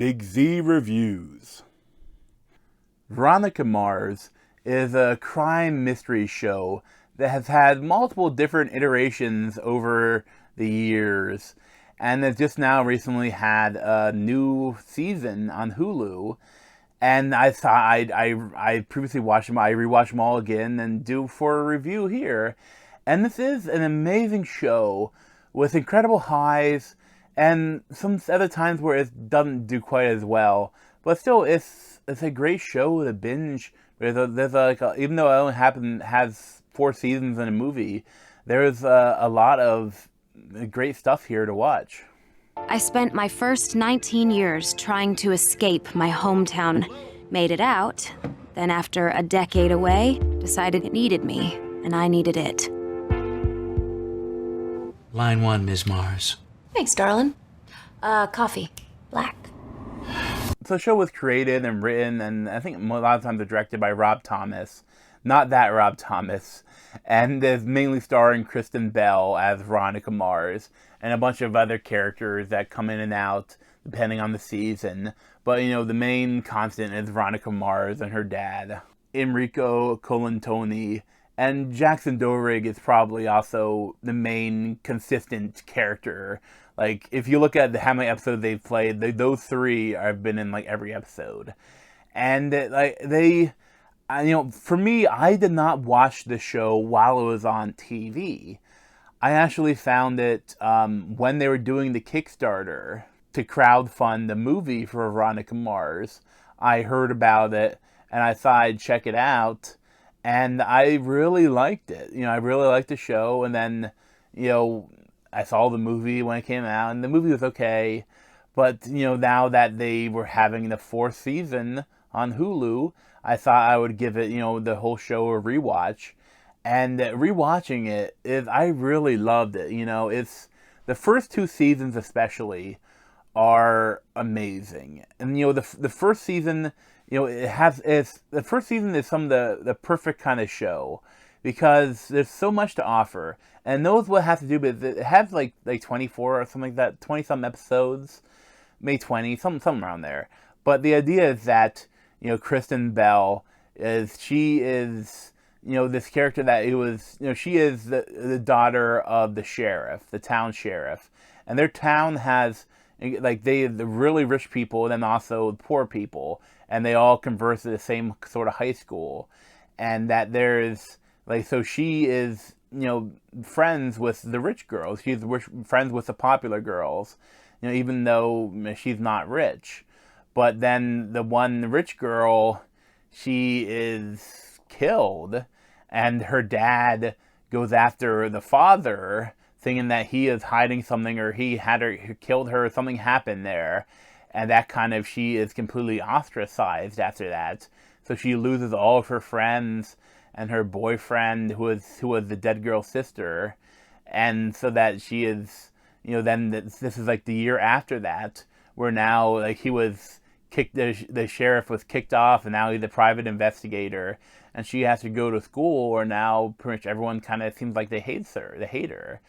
Big Z Reviews. Veronica Mars is a crime mystery show that has had multiple different iterations over the years, and has just now recently had a new season on Hulu. And I thought I previously watched them. I rewatched them all again and do for a review here. And this is an amazing show with incredible highs and some other times where it doesn't do quite as well. But still, it's a great show to binge. Even though it only has 4 seasons in a movie, there's a lot of great stuff here to watch. I spent my first 19 years trying to escape my hometown. Made it out, then after a decade away, decided it needed me, and I needed it. Line 1, Ms. Mars. Thanks, darling. Coffee. Black. So the show was created and written, and I think a lot of times directed by Rob Thomas. Not that Rob Thomas. And is mainly starring Kristen Bell as Veronica Mars, and a bunch of other characters that come in and out depending on the season. But, the main constant is Veronica Mars and her dad, Enrico Colantoni. And Jackson Dohrig is probably also the main consistent character. Like, if you look at how many episodes they've played, those three have been in, every episode. And, for me, I did not watch the show while it was on TV. I actually found it when they were doing the Kickstarter to crowdfund the movie for Veronica Mars. I heard about it, and I thought I'd check it out. And I really liked it. I really liked the show. And then, I saw the movie when it came out, and the movie was okay. But, now that they were having the 4th season on Hulu, I thought I would give it, the whole show a rewatch. And rewatching it, I really loved it. It's the first 2 seasons especially are amazing. And, the first season, the first season is some of the perfect kind of show, because there's so much to offer, and knows what it has to do with it. It has like 24 or something like that, 20 some episodes, maybe 20, something around there. But the idea is that Kristen Bell is this character that she is the daughter of the sheriff, the town sheriff, and their town has the really rich people and then also poor people, and they all converse at the same sort of high school, and that there's so she is friends with the rich girls. She's friends with the popular girls, even though she's not rich. But then the one rich girl, she is killed, and her dad goes after the father, thinking that he is hiding something, or he killed her, something happened there, and that she is completely ostracized after that. So she loses all of her friends and her boyfriend, who was the dead girl's sister, and so that she is, then this is the year after that, where now he was kicked, the sheriff was kicked off, and now he's a private investigator, and she has to go to school where now pretty much everyone seems like they hate her,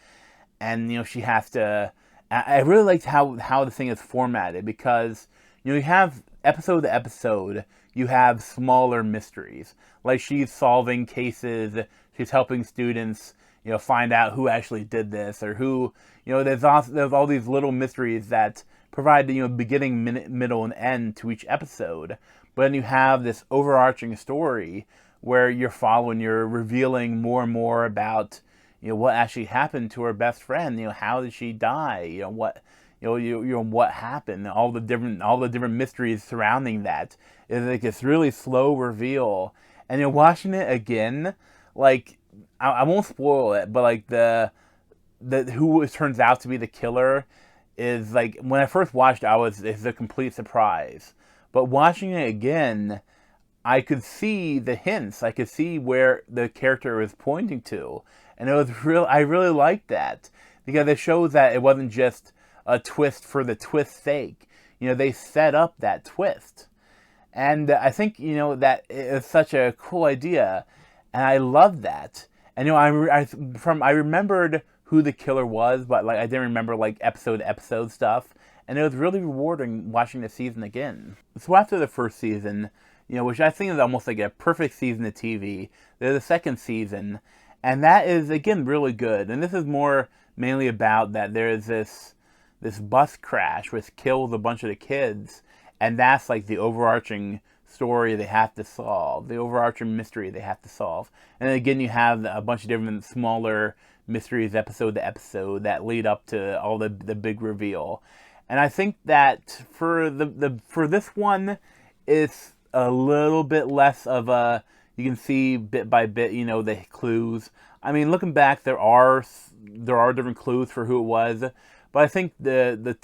and she has to. I really liked how the thing is formatted, because you have episode to episode, you have smaller mysteries, like she's solving cases, she's helping students find out who actually did this, or who there's all these little mysteries that provide beginning, middle, and end to each episode. But then you have this overarching story where you're revealing more and more about what actually happened to her best friend. How did she die? What happened? All the different mysteries surrounding that. It's this really slow reveal. And watching it again, I won't spoil it, but the who it turns out to be the killer is when I first watched it, it's a complete surprise. But watching it again, I could see the hints. I could see where the character was pointing to. And it was I really liked that, because it shows that it wasn't just a twist for the twist's sake. They set up that twist. And I think, that is such a cool idea. And I love that. And, I remembered who the killer was, but I didn't remember episode to episode stuff. and it was really rewarding watching the season again. So after the first season, which I think is almost like a perfect season of TV, there's a second season, and that is, again, really good. And this is more mainly about that there's this bus crash which kills a bunch of the kids, and that's like the overarching story they have to solve, the overarching mystery they have to solve. And then again, you have a bunch of different smaller mysteries episode to episode that lead up to all the big reveal. And I think that for this one, it's a little bit less of a, you can see bit by bit, the clues. I mean, looking back, there are different clues for who it was, but I think the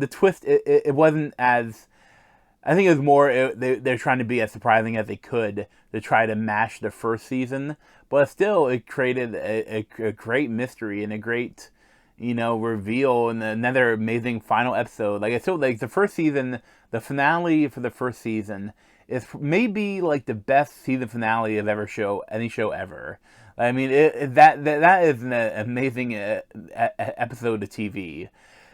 twist, it wasn't as, I think it was more, they're trying to be as surprising as they could to try to match the first season, but still it created a great mystery and a great, reveal, and another amazing final episode. Like, I feel like the first season, the finale for the first season is maybe like the best season finale of any show ever. I mean, that is an amazing episode of TV.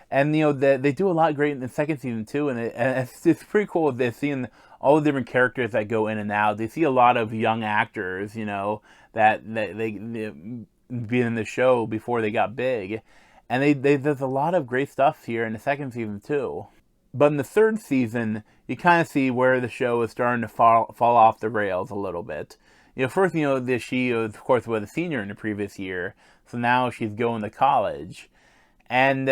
And, they do a lot great in the second season, too. And it's pretty cool they're seeing all the different characters that go in and out. They see a lot of young actors, that they being in the show before they got big. And there's a lot of great stuff here in the second season, too. But in the third season, you kind of see where the show is starting to fall off the rails a little bit. First, she, of course, was a senior in the previous year. So now she's going to college. And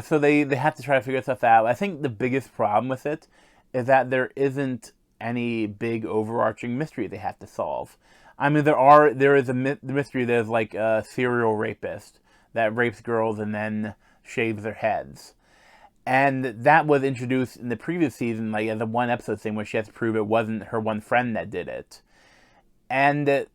so they have to try to figure stuff out. I think the biggest problem with it is that there isn't any big overarching mystery they have to solve. I mean, there is a mystery. There's like a serial rapist that rapes girls and then shaves their heads. And that was introduced in the previous season, like as a one episode thing where she has to prove it wasn't her one friend that did it. And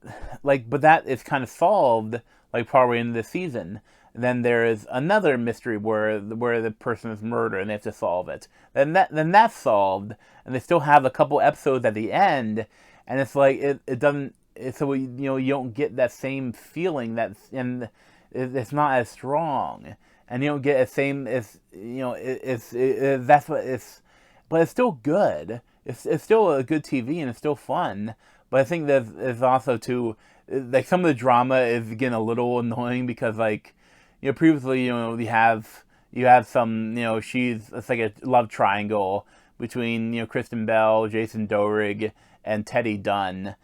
but that is kind of solved like partway into the season. Then there is another mystery where the person is murdered and they have to solve it. Then that's solved, and they still have a couple episodes at the end, and it's like it doesn't. So you don't get that same feeling and it's not as strong, and you don't get the same as that's what it's. But it's still good. It's still a good TV and it's still fun. But I think there's also too, like, some of the drama is getting a little annoying because, like, previously, you have some, it's like a love triangle between, Kristen Bell, Jason Dohrig, and Teddy Dunn.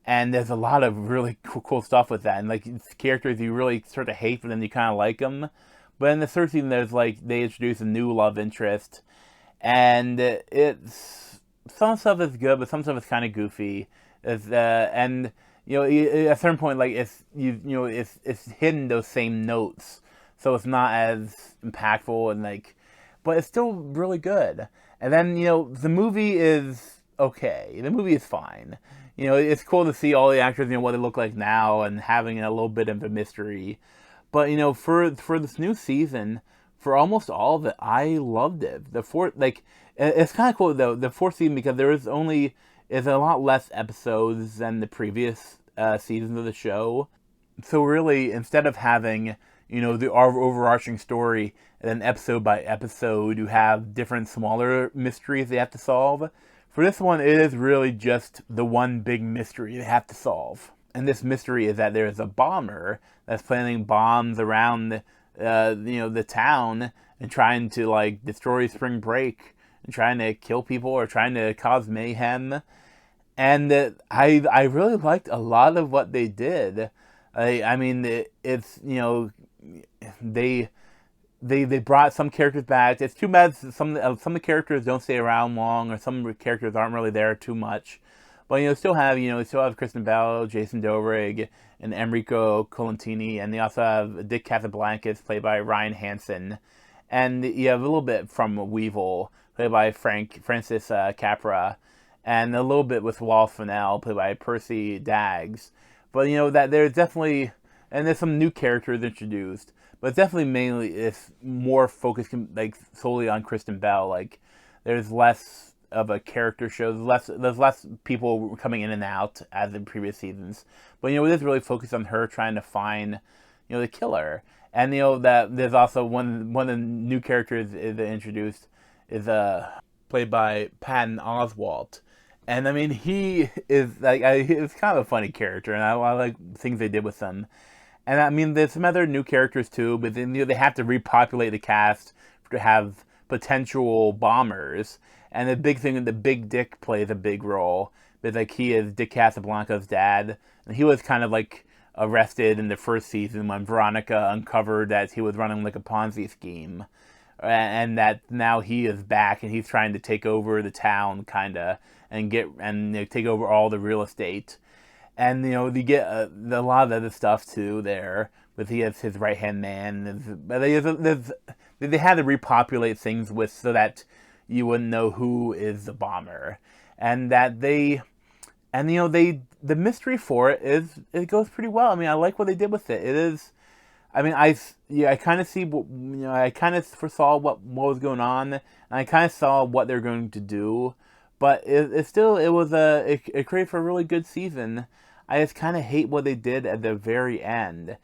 And there's a lot of really cool stuff with that. And, like, it's characters you really sort of hate, but then you kind of like them. But in the third season, there's, like, they introduce a new love interest. And some stuff is good, but some stuff is kind of goofy. And at a certain point, like, it's hidden those same notes. So it's not as impactful and, like, but it's still really good. And then, the movie is okay. The movie is fine. It's cool to see all the actors, what they look like now and having a little bit of a mystery. But, for this new season, for almost all of it, I loved it. The fourth, like, it's kind of cool, though, the fourth season, because there's a lot less episodes than the previous seasons of the show. So really, instead of having, the overarching story, and then episode by episode, you have different smaller mysteries they have to solve. For this one, it is really just the one big mystery they have to solve. And this mystery is that there is a bomber that's planting bombs around the town and trying to, like, destroy spring break and trying to kill people or trying to cause mayhem. And I really liked a lot of what they did. I mean, it's, they brought some characters back. It's too bad some of the characters don't stay around long, or some characters aren't really there too much. But still have Kristen Bell, Jason Dohrig, and Enrico Colantini, and they also have Dick Casablancas, played by Ryan Hansen, and you have a little bit from Weevil, played by Francis Capra, and a little bit with Wallace Fennell, played by Percy Daggs. But that there's definitely, and there's some new characters introduced, but definitely mainly it's more focused, like, solely on Kristen Bell. Like, there's less of a character show. There's less people coming in and out as in previous seasons. But it is really focused on her trying to find, the killer. And that there's also one of the new characters is introduced is played by Patton Oswalt. And I mean, he is like he's kind of a funny character, and I like things they did with him. And I mean, there's some other new characters too, but then they have to repopulate the cast to have potential bombers. And the big thing, the Big Dick plays a big role. But like he is Dick Casablanca's dad, and he was kind of like arrested in the first season when Veronica uncovered that he was running like a Ponzi scheme, and that now he is back and he's trying to take over the town, kind of, and take over all the real estate. And you get a lot of other stuff too there, with he has his right hand man. But they had to repopulate things with so that you wouldn't know who is the bomber, and that the mystery for it goes pretty well. I mean, I like what they did with it. It is, I mean, I kind of see what I kind of foresaw what was going on, and I kind of saw what they're going to do, but it created for a really good season. I just kind of hate what they did at the very end,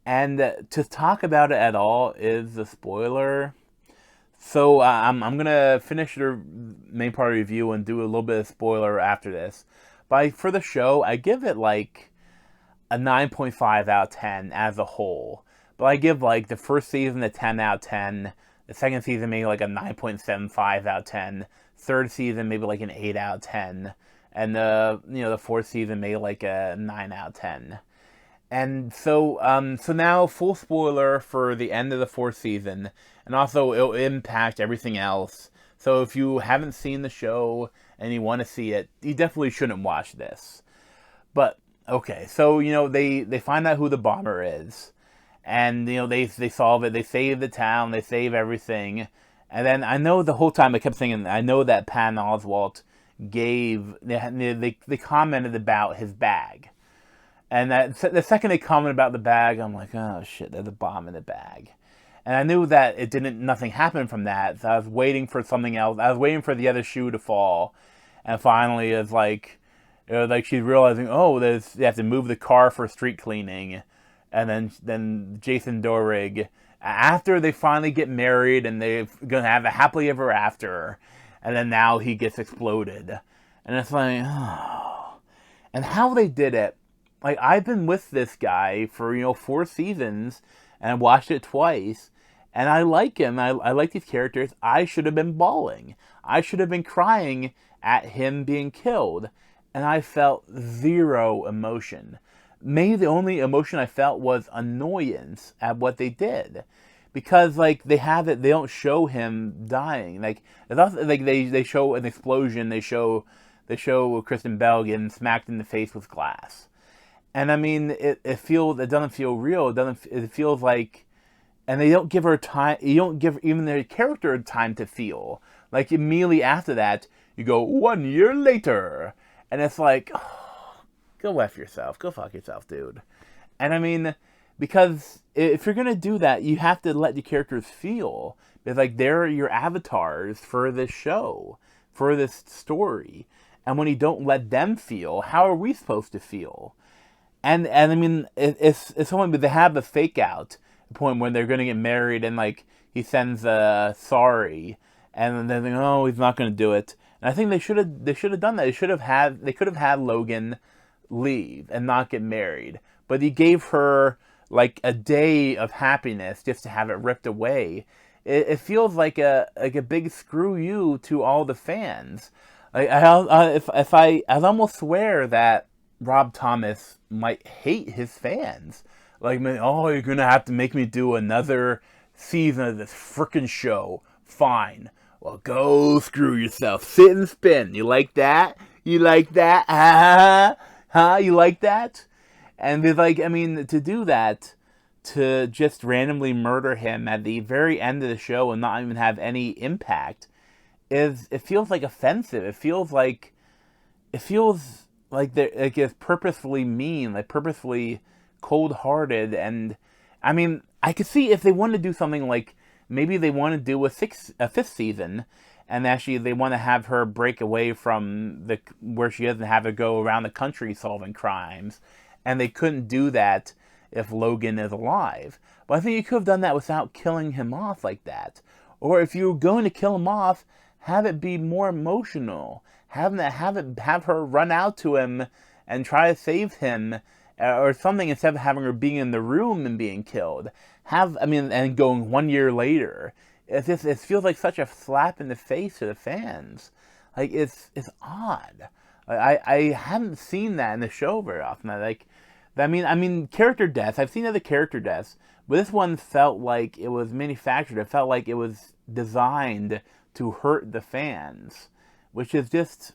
and to talk about it at all is a spoiler. So I'm gonna finish the main part of the review and do a little bit of spoiler after this. But for the show, I give it like a 9.5 out of 10 as a whole. But I give like the first season a 10 out of 10. The second season maybe like a 9.75 out of 10. Third season maybe like an 8 out of 10. And the fourth season maybe like a 9 out of 10. And so now full spoiler for the end of the fourth season. And also it'll impact everything else. So if you haven't seen the show and you want to see it, you definitely shouldn't watch this. But okay, so they find out who the bomber is, and they solve it. They save the town. They save everything. And then I know the whole time I kept thinking, I know that Patton Oswalt they commented about his bag, and that the second they commented about the bag, I'm like, oh shit, there's a bomb in the bag. And I knew that nothing happened from that, so I was waiting for something else. I was waiting for the other shoe to fall, and finally it's like, she's realizing, oh, they have to move the car for street cleaning, and then Jason Dohrig, after they finally get married and they're gonna have a happily ever after, and then now he gets exploded, and it's like, oh. And how they did it, like I've been with this guy for 4 seasons, and I watched it twice. And I like him. I like these characters. I should have been bawling. I should have been crying at him being killed. And I felt zero emotion. Maybe the only emotion I felt was annoyance at what they did. Because, like, they don't show him dying. Like, it's also, like they show an explosion. They show Kristen Bell getting smacked in the face with glass. And, I mean, it doesn't feel real. It feels like... And they don't give her time. You don't give even their character time to feel. Like immediately after that, you go 1 year later, and it's like, oh, go F yourself, go fuck yourself, dude. And I mean, because if you're gonna do that, you have to let your characters feel. Because like they're your avatars for this show, for this story. And when you don't let them feel, how are we supposed to feel? And I mean, it's someone, but they have a fake out. Point when they're going to get married, and like he sends a sorry, and then they think, oh, he's not going to do it. And I think they should have done that. They could have had Logan leave and not get married, but he gave her like a day of happiness just to have it ripped away. It feels like a big screw you to all the fans. Like I almost swear that Rob Thomas might hate his fans. Like, oh, you're going to have to make me do another season of this frickin' show. Fine. Well, go screw yourself. Sit and spin. You like that? You like that? Huh? You like that? And it's like, I mean, to do that, to just randomly murder him at the very end of the show and not even have any impact, it feels like offensive. It feels like it's purposefully mean, like purposefully cold-hearted. And I mean, I could see if they wanted to do something like maybe they want to do a 5th season, and actually they want to have her break away from where she doesn't have to go around the country solving crimes, and they couldn't do that if Logan is alive. But I think you could have done that without killing him off like that. Or if you were going to kill him off, have it be more emotional. Have her run out to him and try to save him, or something, instead of having her being in the room and being killed. And going 1 year later. It feels like such a slap in the face to the fans. Like, it's odd. I haven't seen that in the show very often. Character deaths. I've seen other character deaths, but this one felt like it was manufactured. It felt like it was designed to hurt the fans, which is just,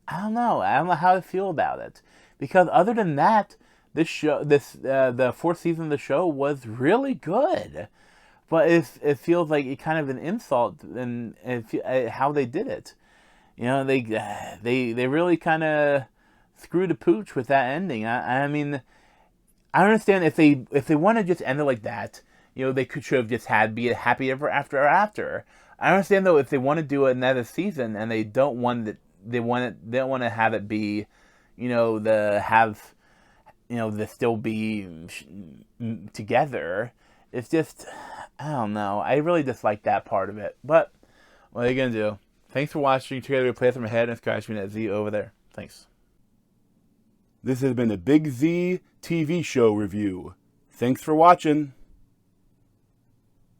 I don't know how to feel about it. Because other than that, the fourth season of the show was really good. But it feels like it kind of an insult in how they did it. You know, they really kind of screwed a pooch with that ending. I I understand if they want to just end it like that, you know, they should have just be a happy ever after. I understand though if they want to do another season and they don't want it, they don't want to have it be, you know, the still be together. It's just, I don't know. I really dislike that part of it. But what are you gonna do? Thanks for watching. Together we play from my head and scratch me that Z over there. Thanks. This has been a Big Z TV show review. Thanks for watching.